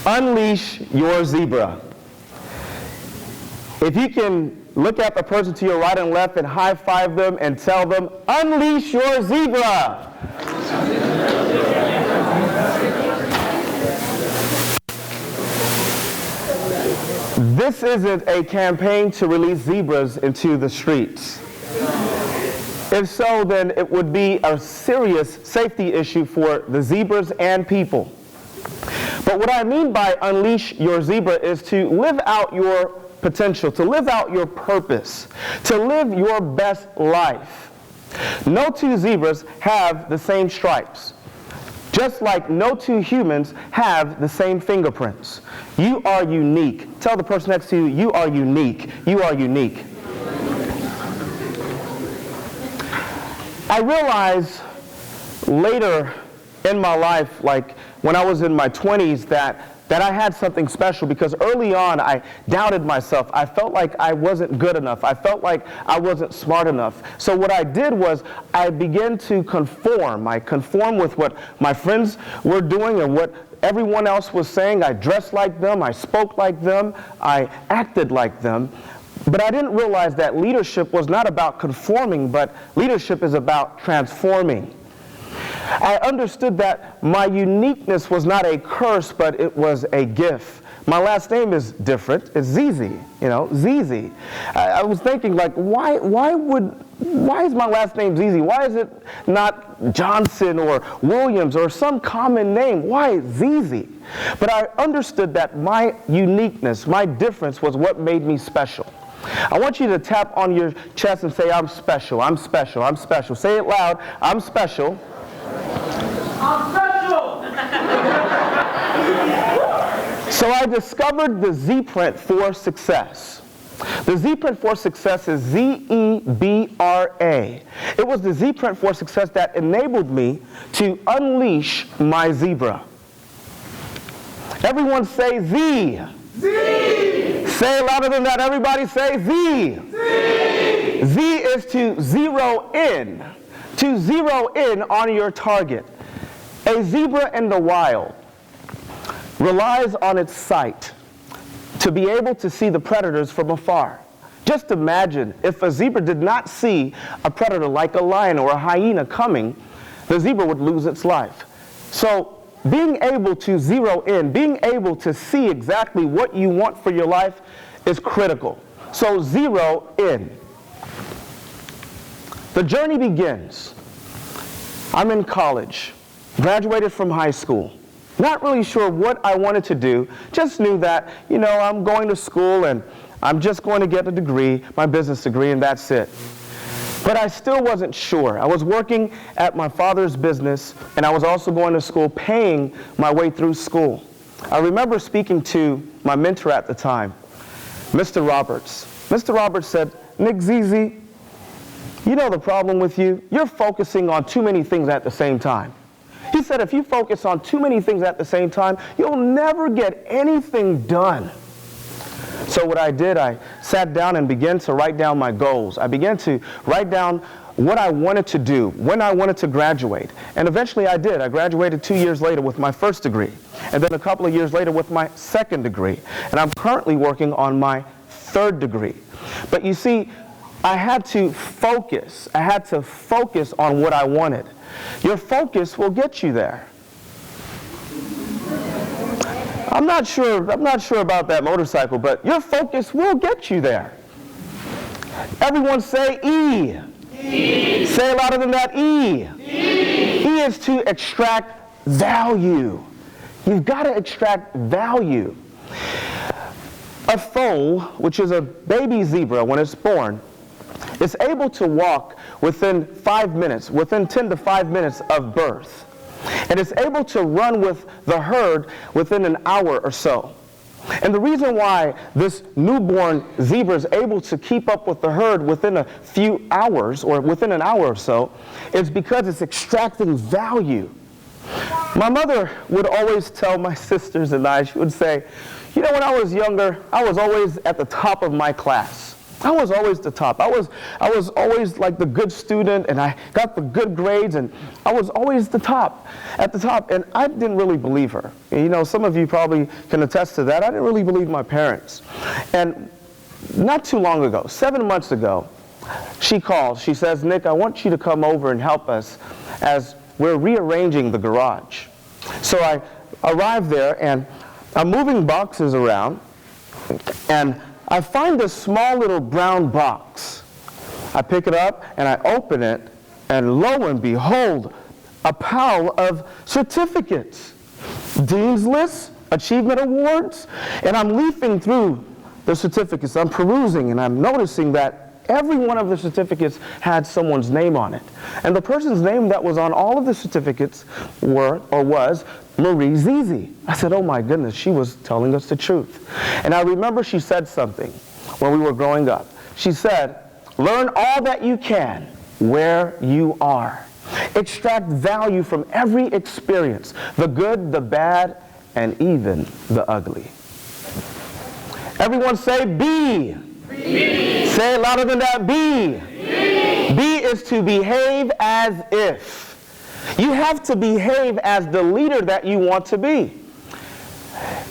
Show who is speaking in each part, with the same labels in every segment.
Speaker 1: Unleash your zebra. If you can look at the person to your right and left and high five them and tell them, unleash your zebra. This isn't a campaign to release zebras into the streets. If so, then it would be a serious safety issue for the zebras and people. But what I mean by unleash your zebra is to live out your potential, to live out your purpose, to live your best life. No two zebras have the same stripes, just like no two humans have the same fingerprints. You are unique. Tell the person next to you, you are unique. You are unique. I realized later in my life, like when I was in my 20s, that I had something special, because early on I doubted myself. I felt like I wasn't good enough. I felt like I wasn't smart enough. So what I did was I began to conform. I conformed with what my friends were doing and what everyone else was saying. I dressed like them. I spoke like them. I acted like them. But I didn't realize that leadership was not about conforming, but leadership is about transforming. I understood that my uniqueness was not a curse, but it was a gift. My last name is different. It's Zizi, Zizi. I was thinking, like, why is my last name Zizi? Why is it not Johnson or Williams or some common name? Why Zizi? But I understood that my uniqueness, my difference was what made me special. I want you to tap on your chest and say, I'm special, I'm special, I'm special. Say it loud, I'm special. I'm special! So I discovered the Z print for success. The Z print for success is Z-E-B-R-A. It was the Z print for success that enabled me to unleash my zebra. Everyone say Z. Z. Say it louder than that. Everybody say Z. Z. Z is to zero in. To zero in on your target. A zebra in the wild relies on its sight to be able to see the predators from afar. Just imagine if a zebra did not see a predator like a lion or a hyena coming, the zebra would lose its life. So being able to zero in, being able to see exactly what you want for your life is critical. So zero in. The journey begins. I'm in college, graduated from high school. Not really sure what I wanted to do, just knew that, I'm going to school and I'm just going to get a degree, my business degree, and that's it. But I still wasn't sure. I was working at my father's business, and I was also going to school, paying my way through school. I remember speaking to my mentor at the time, Mr. Roberts. Mr. Roberts said, Nick Zizi, you know the problem with you? You're focusing on too many things at the same time. He said, if you focus on too many things at the same time, you'll never get anything done. So what I did, I sat down and began to write down my goals. I began to write down what I wanted to do, when I wanted to graduate. And eventually I did. I graduated 2 years later with my first degree, and then a couple of years later with my second degree. And I'm currently working on my third degree. But you see, I had to focus. I had to focus on what I wanted. Your focus will get you there. I'm not sure about that motorcycle, but your focus will get you there. Everyone say E. E. Say it louder than that, E. E. E is to extract value. You've got to extract value. A foal, which is a baby zebra when it's born, is able to walk within 5 minutes, within 10 to 5 minutes of birth. And it's able to run with the herd within an hour or so. And the reason why this newborn zebra is able to keep up with the herd within a few hours, or within an hour or so, is because it's extracting value. My mother would always tell my sisters and I, she would say, when I was younger, I was always at the top of my class. I was always the top. I was always like the good student, and I got the good grades, and I was always at the top, and I didn't really believe her. You know, some of you probably can attest to that. I didn't really believe my parents. And not too long ago, 7 months ago, she called. She says, Nick, I want you to come over and help us as we're rearranging the garage. So I arrived there, and I'm moving boxes around, and I find this small little brown box. I pick it up and I open it, and lo and behold, a pile of certificates, Dean's List, Achievement Awards, and I'm leafing through the certificates. I'm perusing, and I'm noticing that every one of the certificates had someone's name on it. And the person's name that was on all of the certificates was Marie Zizi. I said, oh my goodness, she was telling us the truth. And I remember she said something when we were growing up. She said, learn all that you can where you are. Extract value from every experience, the good, the bad, and even the ugly. Everyone say be. Be. Say it louder than that, be. Be. Be is to behave as if. You have to behave as the leader that you want to be.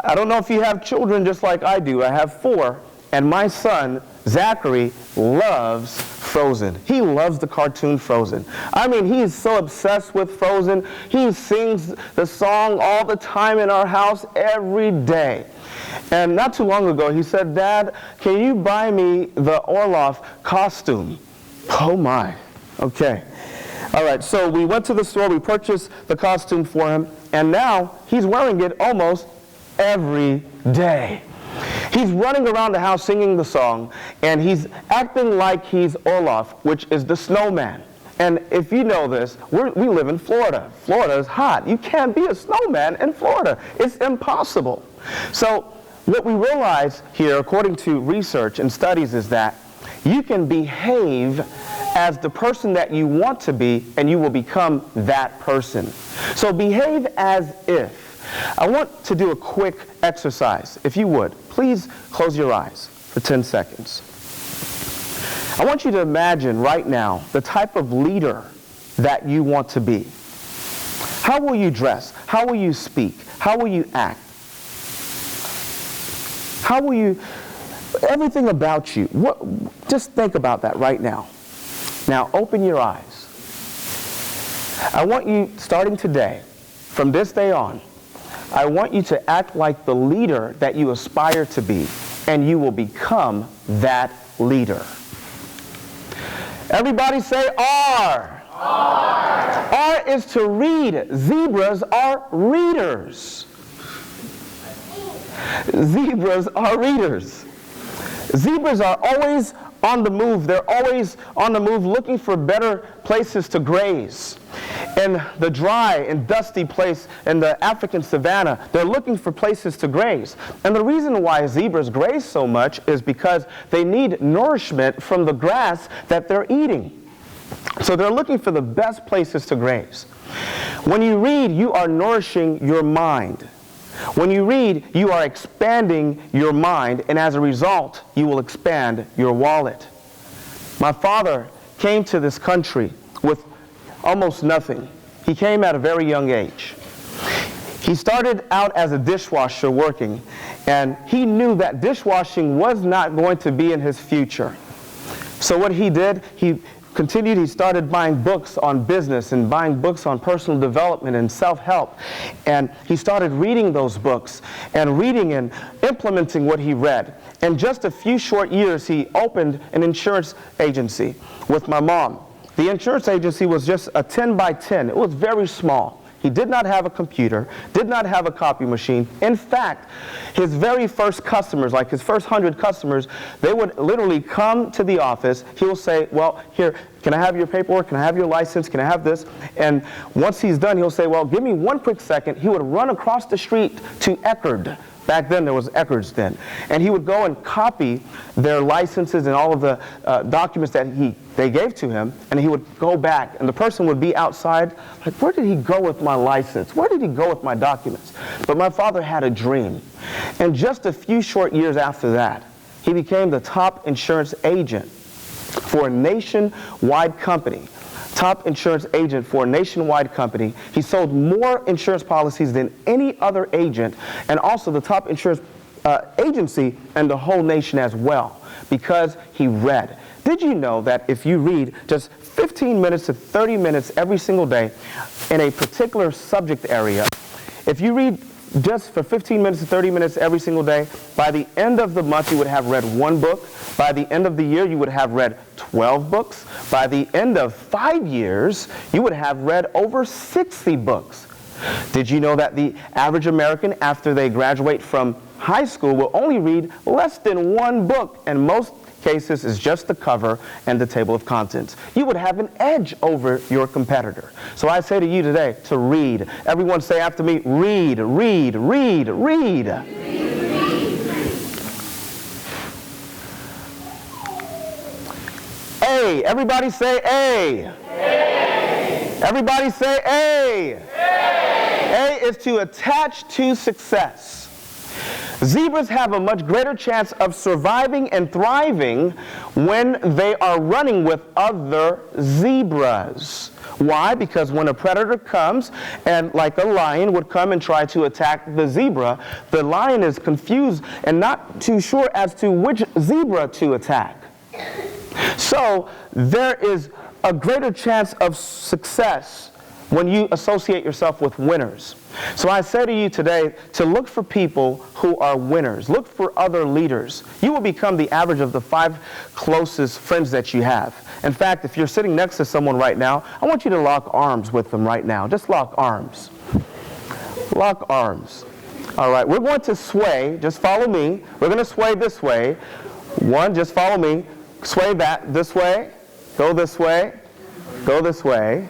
Speaker 1: I don't know if you have children just like I do. I have 4, and my son, Zachary, loves Frozen. He loves the cartoon Frozen. I mean, he is so obsessed with Frozen. He sings the song all the time in our house every day. And not too long ago, he said, Dad, can you buy me the Orloff costume? Oh my, okay. All right, so we went to the store, we purchased the costume for him, and now he's wearing it almost every day. He's running around the house singing the song, and he's acting like he's Olaf, which is the snowman. And if you know this, we live in Florida. Florida is hot. You can't be a snowman in Florida. It's impossible. So what we realize here, according to research and studies, is that you can behave as the person that you want to be, and you will become that person. So behave as if. I want to do a quick exercise. If you would, please close your eyes for 10 seconds. I want you to imagine right now the type of leader that you want to be. How will you dress? How will you speak? How will you act? How will you, everything about you, just think about that right now. Now open your eyes. I want you, starting today, from this day on, I want you to act like the leader that you aspire to be, and you will become that leader. Everybody say R. R. R is to read. Zebras are readers. Zebras are readers. Zebras are always on the move. They're always on the move looking for better places to graze. In the dry and dusty place in the African savanna, they're looking for places to graze. And the reason why zebras graze so much is because they need nourishment from the grass that they're eating. So they're looking for the best places to graze. When you read, you are nourishing your mind. When you read, you are expanding your mind, and as a result, you will expand your wallet. My father came to this country with almost nothing. He came at a very young age. He started out as a dishwasher working, and he knew that dishwashing was not going to be in his future. So what he did, he continued, he started buying books on business and buying books on personal development and self-help. And he started reading those books and reading and implementing what he read. In just a few short years, he opened an insurance agency with my mom. The insurance agency was just a 10 by 10. It was very small. He did not have a computer, did not have a copy machine. In fact, his very first customers, like his first 100 customers, they would literally come to the office. He will say, well, here, can I have your paperwork? Can I have your license? Can I have this? And once he's done, he'll say, well, give me one quick second. He would run across the street to Eckerd. Back then, there was Eckerd's then. And he would go and copy their licenses and all of the documents that they gave to him, and he would go back, and the person would be outside, like, where did he go with my license? Where did he go with my documents? But my father had a dream. And just a few short years after that, he became the top insurance agent for a nationwide company. Top insurance agent for a nationwide company. He sold more insurance policies than any other agent, and also the top insurance agency in the whole nation as well, because he read. Did you know that if you read just 15 minutes to 30 minutes every single day in a particular subject area, if you read just for 15 minutes to 30 minutes every single day, by the end of the month you would have read 1 book. By the end of the year you would have read 12 books. By the end of 5 years you would have read over 60 books. Did you know that the average American, after they graduate from high school, will only read less than 1 book, and most cases is just the cover and the table of contents? You would have an edge over your competitor. So I say to you today to read. Everyone say after me, read, read, read, read. A. Everybody say A. A. Everybody say A. A. A is to attach to success. Zebras have a much greater chance of surviving and thriving when they are running with other zebras. Why? Because when a predator comes, and like a lion would come and try to attack the zebra, the lion is confused and not too sure as to which zebra to attack. So there is a greater chance of success when you associate yourself with winners. So I say to you today to look for people who are winners. Look for other leaders. You will become the average of the 5 closest friends that you have. In fact, if you're sitting next to someone right now, I want you to lock arms with them right now. Just lock arms. Lock arms. All right, we're going to sway. Just follow me. We're going to sway this way. 1, just follow me. Sway that this way. Go this way. Go this way.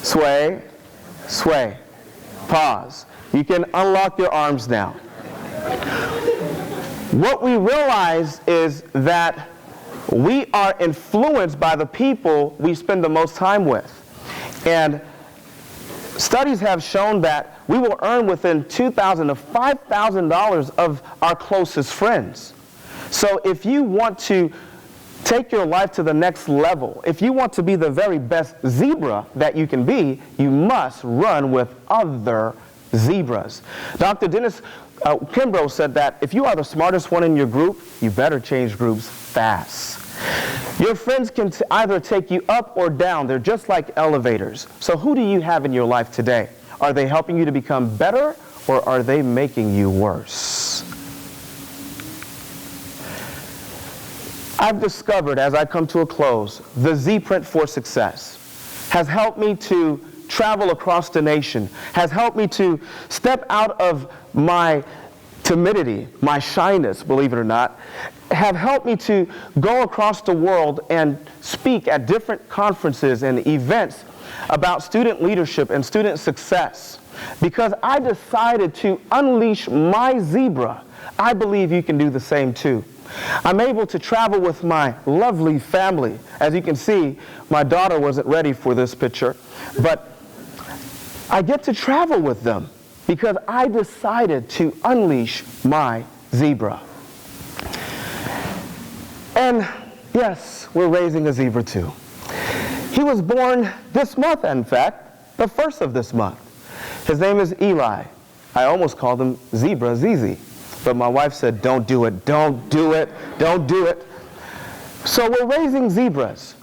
Speaker 1: Sway. Sway. Pause. You can unlock your arms now. What we realize is that we are influenced by the people we spend the most time with. And studies have shown that we will earn within $2,000 to $5,000 of our closest friends. So if you want to take your life to the next level, if you want to be the very best zebra that you can be, you must run with other zebras. Dr. Dennis Kimbrough said that if you are the smartest one in your group, you better change groups fast. Your friends can either take you up or down. They're just like elevators. So who do you have in your life today? Are they helping you to become better, or are they making you worse? I've discovered, as I come to a close, the Z-print for success has helped me to travel across the nation, has helped me to step out of my timidity, my shyness, believe it or not, have helped me to go across the world and speak at different conferences and events about student leadership and student success. Because I decided to unleash my zebra, I believe you can do the same too. I'm able to travel with my lovely family. As you can see, my daughter wasn't ready for this picture, but I get to travel with them because I decided to unleash my zebra. And yes, we're raising a zebra too. He was born this month, in fact, the 1st of this month. His name is Eli. I almost called him Zebra Zizi. But my wife said, don't do it, don't do it, don't do it. So we're raising zebras.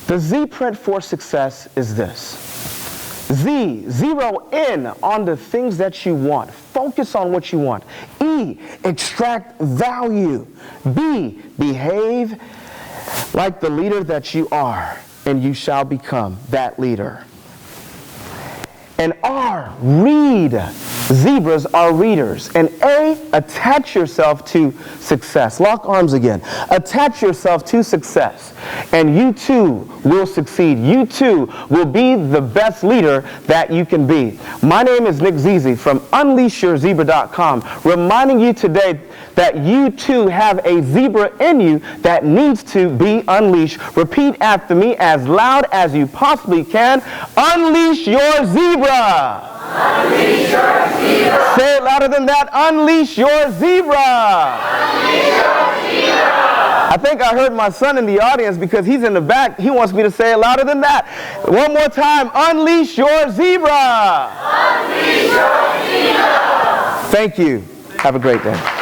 Speaker 1: The Z-print for success is this. Z, zero in on the things that you want. Focus on what you want. E, extract value. B, behave like the leader that you are, and you shall become that leader. And R, read. Zebras are readers. And A, attach yourself to success. Lock arms again. Attach yourself to success. And you too will succeed. You too will be the best leader that you can be. My name is Nick Zizi from UnleashYourZebra.com, reminding you today that you too have a zebra in you that needs to be unleashed. Repeat after me as loud as you possibly can. Unleash your zebra.
Speaker 2: Unleash your zebra.
Speaker 1: Say it louder than that. Unleash your zebra.
Speaker 2: Unleash your zebra.
Speaker 1: I think I heard my son in the audience because he's in the back. He wants me to say it louder than that. One more time. Unleash your zebra.
Speaker 2: Unleash your zebra.
Speaker 1: Thank you. Have a great day.